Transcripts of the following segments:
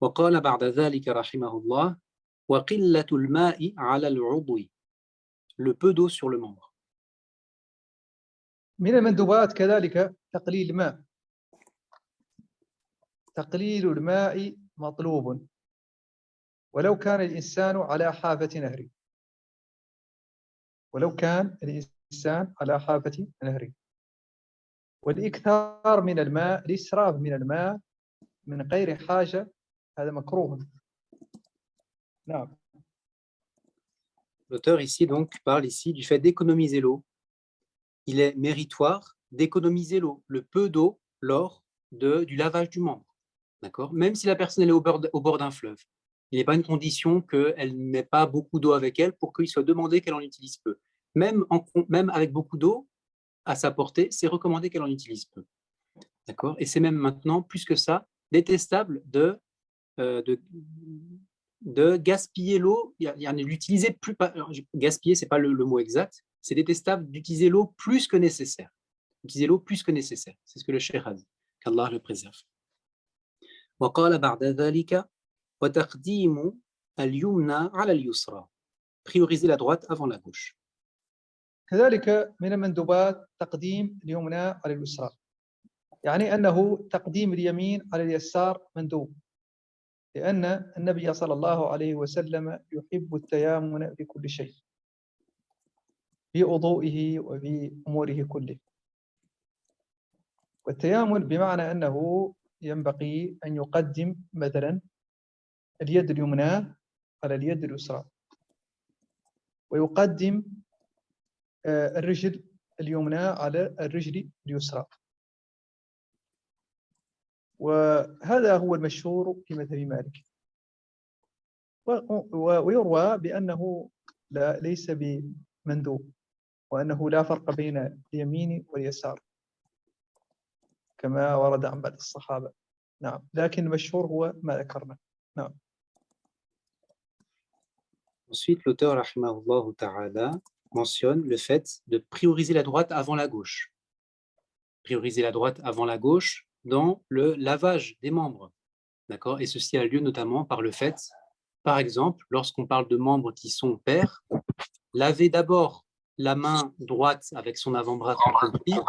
وقال بعد ذلك رحمه الله وقلة الماء على العضو. Le peu d'eau sur le membre. من المندوبات كذلك تقليل الماء. تقليل الماء مطلوب ولو كان الإنسان على حافة نهر. ولو كان الإنسان على حافة نهر. والإكثار من الماء، الإسراف من الماء من غير حاجة، هذا مكروه. نعم. L'auteur ici donc parle ici du fait d'économiser l'eau. Il est méritoire d'économiser l'eau, le peu d'eau lors du lavage du membre. D'accord? Même si la personne est au bord d'un fleuve, il n'est pas une condition qu'elle n'ait pas beaucoup d'eau avec elle pour qu'il soit demandé qu'elle en utilise peu. Même avec beaucoup d'eau à sa portée, c'est recommandé qu'elle en utilise peu. D'accord? Et c'est même maintenant, plus que ça, détestable de gaspiller l'eau, l'utiliser plus. Gaspiller, ce n'est pas le mot exact, c'est détestable d'utiliser l'eau plus que nécessaire. Utiliser l'eau plus que nécessaire. C'est ce que le cheikh a dit. Qu'Allah le préserve. وقال بعد ذلك وتقديم اليمنى على اليسرى. Prioriser la droite avant la gauche. كذلك من المندوبات تقديم اليمنى على اليسرى، يعني أنه تقديم اليمين على اليسار مندوب، لأن النبي صلى الله عليه وسلم يحب التيامن في كل شيء، في وضوئه وفي أموره كله. والتيامن بمعنى أنه ينبغي أن يقدم مثلا اليد اليمنى على اليد اليسرى، ويقدم الرجل اليمنى على الرجل اليسرى. وهذا هو المشهور في مذهب مالك. ويروى بأنه ليس بمندوب، وأنه لا فرق بين اليمين واليسار كما ورد عن بعض الصحابة. نعم، لكن المشهور هو ما ذكرنا. نعم. Ensuite, l'auteur rahimahullah ta'ala mentionne le fait de prioriser la droite avant la gauche. Prioriser la droite avant la gauche dans le lavage des membres. D'accord? Et ceci a lieu notamment par le fait, par exemple, lorsqu'on parle de membres qui sont pairs, laver d'abord la main droite avec son avant-bras coude compris,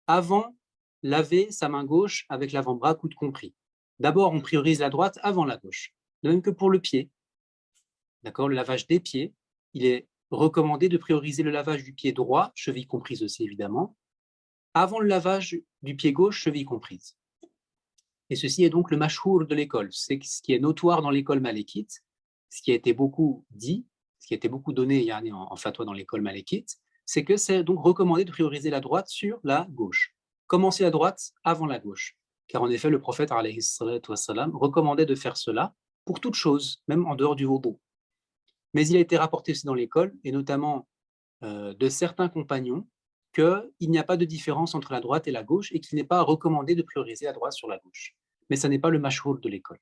avant laver sa main gauche avec l'avant-bras coude compris. D'abord, on priorise la droite avant la gauche. De même que pour le pied. D'accord? Le lavage des pieds, il est recommandé de prioriser le lavage du pied droit, cheville comprise aussi évidemment, avant le lavage du pied gauche, cheville comprise. Et ceci est donc le mashhour de l'école. C'est ce qui est notoire dans l'école malékite, ce qui a été beaucoup dit, ce qui a été beaucoup donné en fatwa dans l'école malékite, c'est que c'est donc recommandé de prioriser la droite sur la gauche. Commencer la droite avant la gauche. Car en effet, le prophète alayhi salatu wassalam recommandait de faire cela pour toute chose, même en dehors du wudu. Mais il a été rapporté aussi dans l'école, et notamment de certains compagnons, qu'il n'y a pas de différence entre la droite et la gauche et qu'il n'est pas recommandé de prioriser la droite sur la gauche. Mais ce n'est pas le mashhour de l'école.